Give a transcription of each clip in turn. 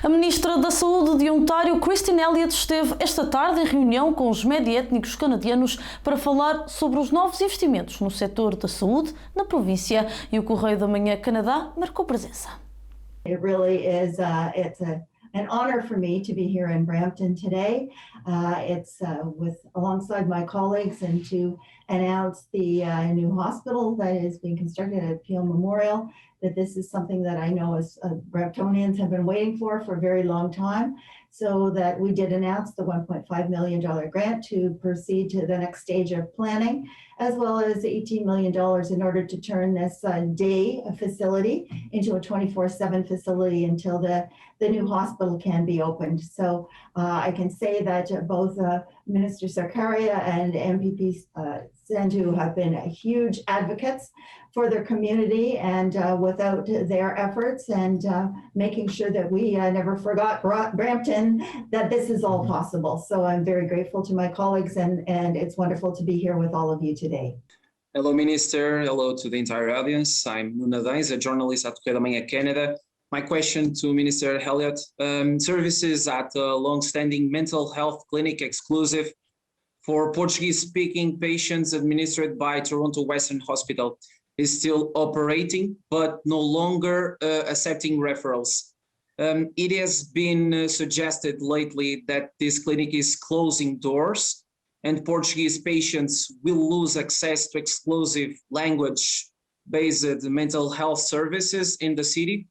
A ministra da Saúde de Ontário, Elliott, esteve esta tarde em reunião com os média étnicos canadianos para falar sobre os novos investimentos no setor da saúde na província, e o Correio da Manhã Canadá marcou presença. It really is an honor for me to be here in Brampton today. It's alongside my colleagues and to announce the new hospital that is being constructed at Peel Memorial, that this is something that I know as Bramptonians have been waiting for a very long time. So that we did announce the $1.5 million grant to proceed to the next stage of planning, as well as $18 million in order to turn this day facility into a 24/7 facility until the new hospital can be opened. So I can say that both Minister Sarkaria and MPP Sandhu have been huge advocates for their community, and without their efforts and making sure that we never forgot Brampton, that this is all possible. So I'm very grateful to my colleagues, and it's wonderful to be here with all of you today. Hello, Minister. Hello to the entire audience. I'm Nuno Dães, a journalist at Correio da Manhã Canada. My question to Minister Elliott, services at a long-standing mental health clinic exclusive for Portuguese-speaking patients administered by Toronto Western Hospital is still operating, but no longer accepting referrals. It has been suggested lately that this clinic is closing doors and Portuguese patients will lose access to exclusive language-based mental health services in the city.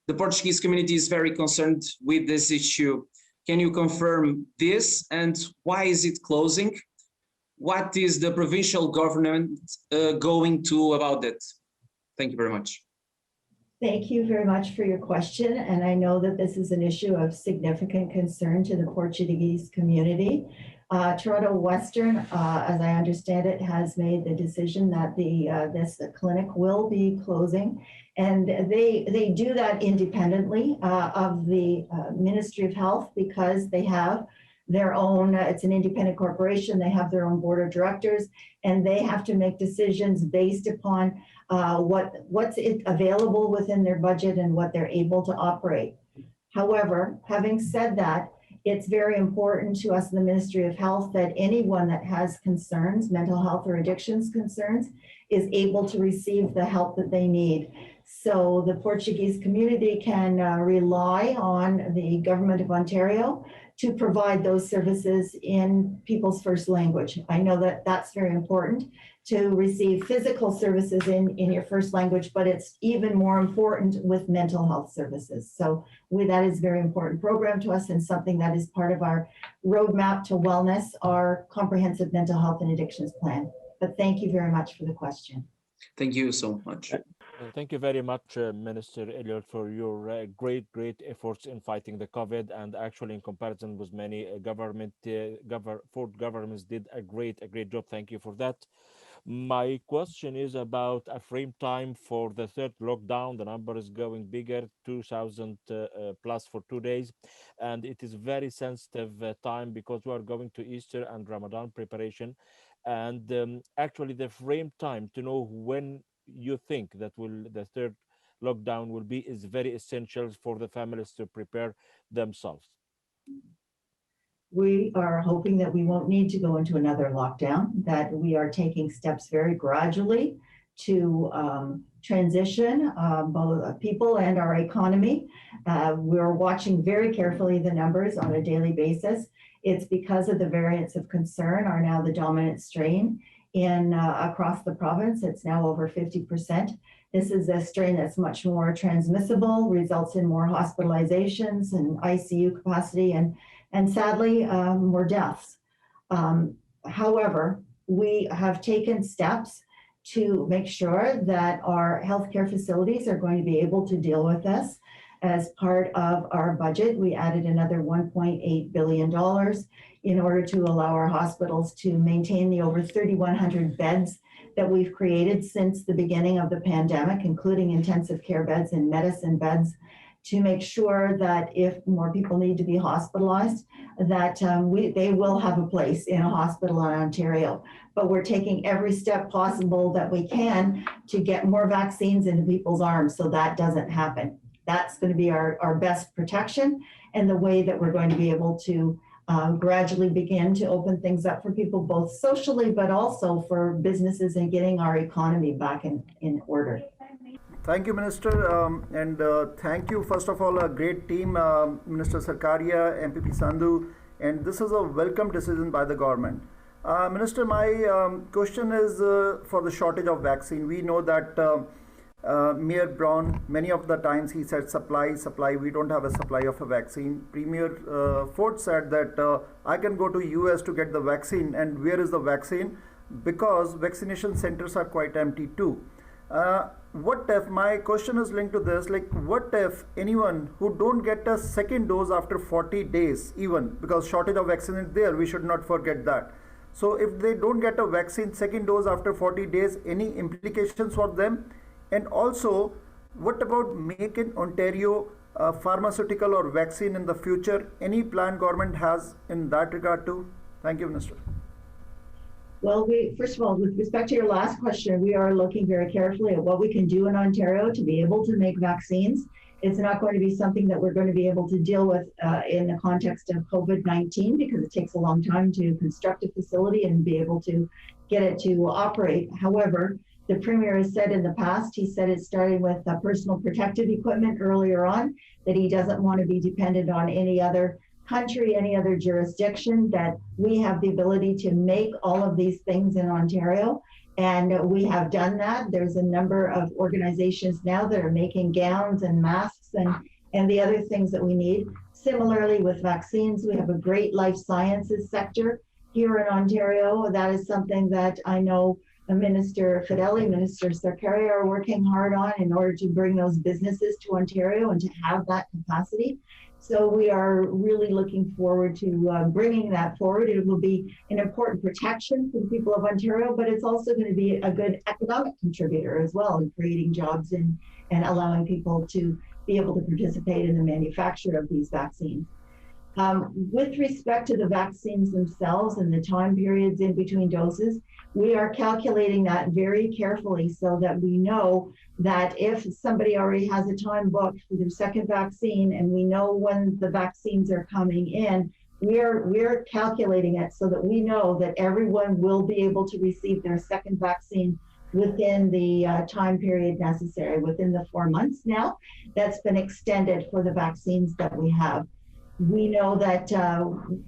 The Portuguese community is very concerned with this issue. Can you confirm this, and why is it closing? What is the provincial government going to about it? Thank you very much. Thank you very much for your question, and I know that this is an issue of significant concern to the Portuguese community. Toronto Western, as I understand it, has made the decision that this clinic will be closing, and they do that independently of the Ministry of Health, because they have their own, it's an independent corporation, they have their own board of directors, and they have to make decisions based upon what's available within their budget and what they're able to operate. However, having said that, it's very important to us in the Ministry of Health that anyone that has concerns, mental health or addictions concerns, is able to receive the help that they need. So the Portuguese community can rely on the Government of Ontario to provide those services in people's first language. I know that that's very important, to receive physical services in your first language, but it's even more important with mental health services. So that is a very important program to us and something that is part of our roadmap to wellness, our comprehensive mental health and addictions plan. But thank you very much for the question. Thank you so much. Thank you very much, Minister Elliott, for your great efforts in fighting the COVID, and actually in comparison with many fourth governments did a great job. Thank you for that. My question is about a frame time for the third lockdown. The number is going bigger, 2,000 plus for 2 days, and it is very sensitive time because we are going to Easter and Ramadan preparation, and actually the frame time to know when you think that the third lockdown will be is very essential for the families to prepare themselves. We are hoping that we won't need to go into another lockdown, that we are taking steps very gradually to transition both people and our economy. We're watching very carefully the numbers on a daily basis. It's because of the variants of concern are now the dominant strain across the province. It's now over 50%. This is a strain that's much more transmissible, results in more hospitalizations and ICU capacity, and sadly, more deaths. However, we have taken steps to make sure that our healthcare facilities are going to be able to deal with this. As part of our budget, we added another $1.8 billion in order to allow our hospitals to maintain the over 3,100 beds that we've created since the beginning of the pandemic, including intensive care beds and medicine beds, to make sure that if more people need to be hospitalized, that they will have a place in a hospital in Ontario. But we're taking every step possible that we can to get more vaccines into people's arms so that doesn't happen. that's going to be our best protection and the way that we're going to be able to gradually begin to open things up for people, both socially, but also for businesses and getting our economy back in order. Thank you, Minister, and thank you, first of all, a great team, Minister Sarkaria, MPP Sandhu, and this is a welcome decision by the government. Minister, my question is for the shortage of vaccine. We know that Mayor Brown, many of the times he said supply, we don't have a supply of a vaccine. Premier Ford said that I can go to US to get the vaccine, and where is the vaccine? Because vaccination centers are quite empty too. What if, my question is linked to this, like what if anyone who don't get a second dose after 40 days even, because shortage of vaccine is there, we should not forget that. So if they don't get a vaccine second dose after 40 days, any implications for them? And also, what about Make in Ontario pharmaceutical or vaccine in the future? Any plan government has in that regard too? Thank you, Minister. Well, first of all, with respect to your last question, we are looking very carefully at what we can do in Ontario to be able to make vaccines. It's not going to be something that we're going to be able to deal with in the context of COVID-19 because it takes a long time to construct a facility and be able to get it to operate. However, the Premier has said in the past, he said it's starting with personal protective equipment earlier on, that he doesn't want to be dependent on any other country, any other jurisdiction, that we have the ability to make all of these things in Ontario. And we have done that. There's a number of organizations now that are making gowns and masks and the other things that we need. Similarly with vaccines, we have a great life sciences sector here in Ontario. That is something that I know Minister Fedeli, Minister Sarkaria are working hard on in order to bring those businesses to Ontario and to have that capacity. So we are really looking forward to bringing that forward. It will be an important protection for the people of Ontario, but it's also going to be a good economic contributor as well in creating jobs and allowing people to be able to participate in the manufacture of these vaccines. With respect to the vaccines themselves and the time periods in between doses, we are calculating that very carefully so that we know that if somebody already has a time booked for their second vaccine and we know when the vaccines are coming in, we're calculating it so that we know that everyone will be able to receive their second vaccine within the time period necessary, within the 4 months now. That's been extended for the vaccines that we have. We know that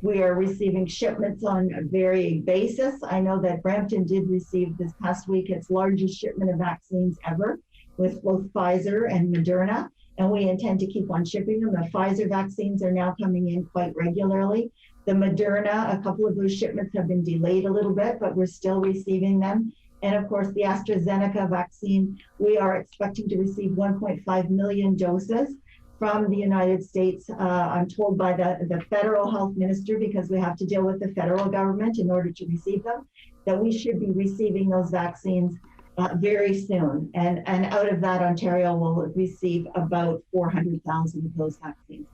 we are receiving shipments on a varying basis. I know that Brampton did receive this past week its largest shipment of vaccines ever with both Pfizer and Moderna, and we intend to keep on shipping them. The Pfizer vaccines are now coming in quite regularly. The Moderna, a couple of those shipments have been delayed a little bit, but we're still receiving them. And of course, the AstraZeneca vaccine, we are expecting to receive 1.5 million doses from the United States. I'm told by the federal health minister, because we have to deal with the federal government in order to receive them, that we should be receiving those vaccines very soon. And out of that, Ontario will receive about 400,000 of those vaccines.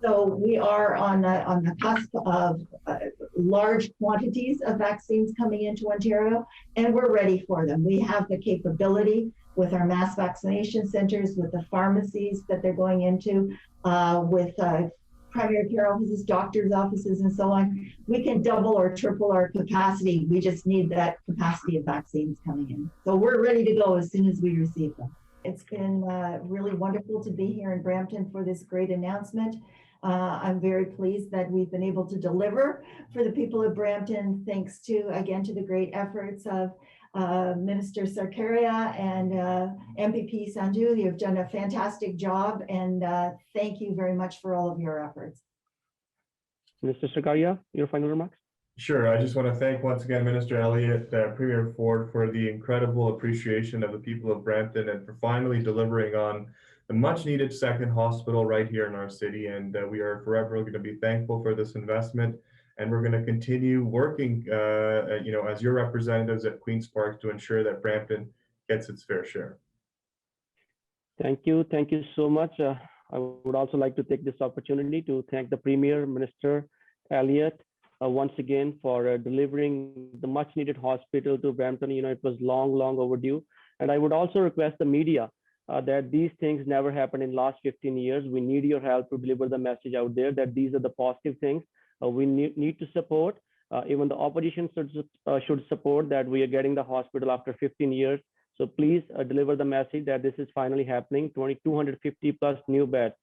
So we are on the cusp of large quantities of vaccines coming into Ontario, and we're ready for them. We have the capability with our mass vaccination centers, with the pharmacies that they're going into, with primary care offices, doctors' offices, and so on. We can double or triple our capacity. We just need that capacity of vaccines coming in. So we're ready to go as soon as we receive them. It's been really wonderful to be here in Brampton for this great announcement. I'm very pleased that we've been able to deliver for the people of Brampton, thanks to, again, to the great efforts of Minister Sarkaria and MPP Sandhu. You've done a fantastic job, and thank you very much for all of your efforts. Minister Sarkaria, your final remarks? Sure. I just want to thank once again Minister Elliott, Premier Ford, for the incredible appreciation of the people of Brampton and for finally delivering on the much needed second hospital right here in our city. And we are forever going to be thankful for this investment. And we're going to continue working, as your representatives at Queen's Park to ensure that Brampton gets its fair share. Thank you. Thank you so much. I would also like to take this opportunity to thank the Premier, Minister Elliott, once again for delivering the much needed hospital to Brampton. It was long overdue. And I would also request the media that these things never happened in last 15 years. We need your help to deliver the message out there that these are the positive things we need to support. Even the opposition should support that we are getting the hospital after 15 years. So please deliver the message that this is finally happening. 250 plus new beds